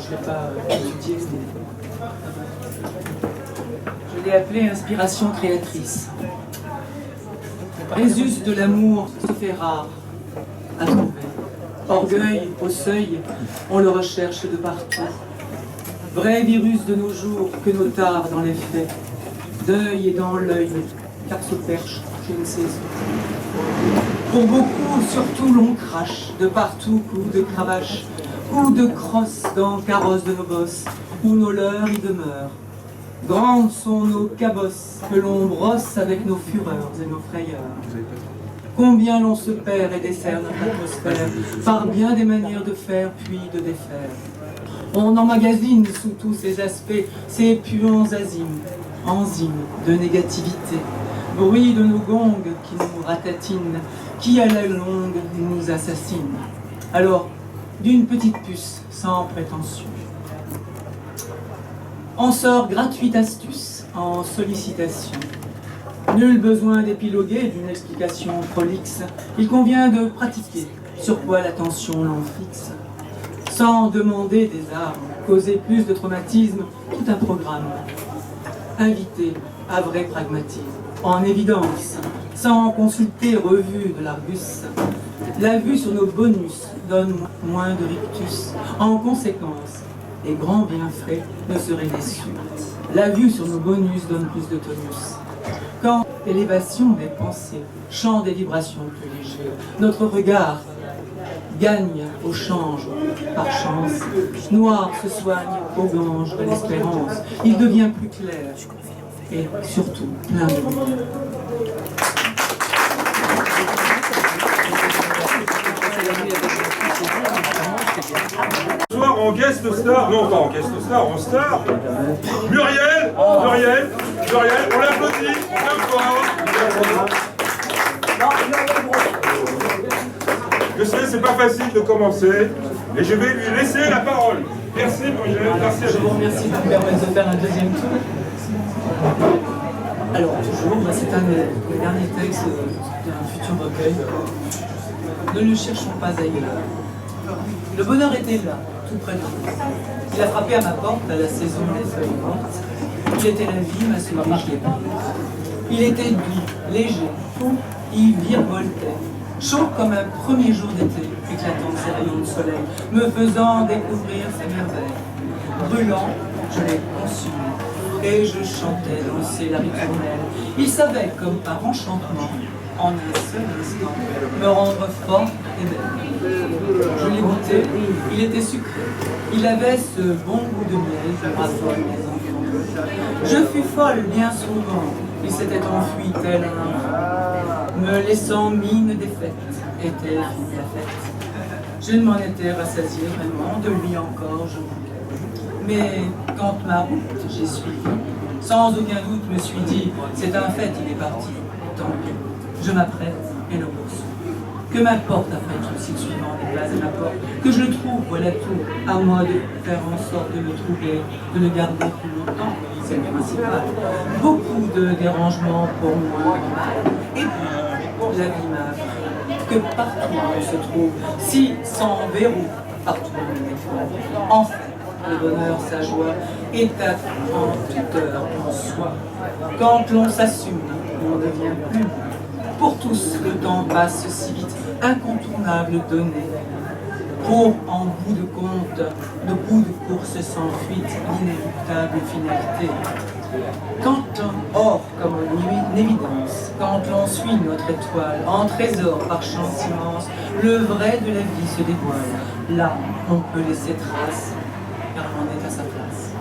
je ne l'ai pas étudié. Je l'ai appelé inspiration créatrice. Résus de l'amour se fait rare à trouver. Orgueil au seuil, on le recherche de partout. Vrai virus de nos jours que nos tares dans les faits. Deuil est dans l'œil, car se perche, je ne sais où. Pour beaucoup, surtout l'on crache, de partout, coups de cravache, coups de crosse dans carrosse de nos bosses, où nos leurs y demeurent. Grandes sont nos cabosses que l'on brosse avec nos fureurs et nos frayeurs. Combien l'on se perd et dessert notre atmosphère par bien des manières de faire puis de défaire. On emmagasine sous tous ces aspects ces puants azimes, enzymes de négativité, bruit de nos gongs qui nous ratatinent, qui à la longue nous assassinent. Alors, d'une petite puce sans prétention, on sort gratuite astuce en sollicitation. Nul besoin d'épiloguer d'une explication prolixe, il convient de pratiquer sur quoi l'attention l'on fixe. Sans demander des armes, causer plus de traumatisme, tout un programme. Inviter à vrai pragmatisme, en évidence, sans consulter revue de l'Argus. La vue sur nos bonus donne moins de rictus. En conséquence, les grands bienfaits ne seraient déçus. La vue sur nos bonus donne plus de tonus. Quand l'élévation des pensées, chant des vibrations plus légères, notre regard gagne au change par chance, noir se soigne au gange de l'espérance, il devient plus clair et surtout plein de lumière. Ce soir en guest star, non pas en guest star, en star, Muriel, on l'applaudit, deux fois. Je sais, c'est pas facile de commencer, et je vais lui laisser la parole. Merci Muriel, merci à vous. Je vous remercie de me permettre de faire un deuxième tour. Alors toujours, c'est un des derniers textes d'un futur recueil. Ne le cherchons pas ailleurs. Le bonheur était là, tout près de nous. Il a frappé à ma porte à la saison des feuilles mortes. Il était la vie, ma souris. Il était doux, léger, fou, il virevoltait. Chaud comme un premier jour d'été, éclatant ses rayons de soleil, me faisant découvrir ses merveilles. Brûlant, je l'ai consumé, et je chantais danser la ritournelle. Il savait, comme par enchantement, en un seul instant, me rendre forte et belle. Je l'ai goûté, il était sucré. Il avait ce bon goût de miel que raffolent les enfants. Je fus folle bien souvent, il s'était enfui tel un enfant, me laissant mine défaite, était la fête. Je ne m'en étais rassasié vraiment, de lui encore je voulais. Mais quand ma route j'ai suivi, sans aucun doute me suis dit, c'est un fait, il est parti, tant pis. Je m'apprête et le poursuis. Que m'importe après tout si le suivant n'est pas à ma porte, que je le trouve, voilà tout, à moi de faire en sorte de le trouver, de le garder plus longtemps, c'est le principal. Beaucoup de dérangements pour moi, et puis la vie m'a appris que partout on se trouve, si sans verrou, partout on est défaut. Enfin, le bonheur, sa joie, est à en toute heure en soi. Quand l'on s'assume, on devient plus bon. Pour tous, le temps passe si vite, incontournable donné. Pour, en bout de compte, le bout de course sans fuite, l'inéluctable finalité. Quand l'on or comme une évidence, quand l'on suit notre étoile, en trésor par chance immense, le vrai de la vie se dévoile. Là, on peut laisser trace, car on est à sa place.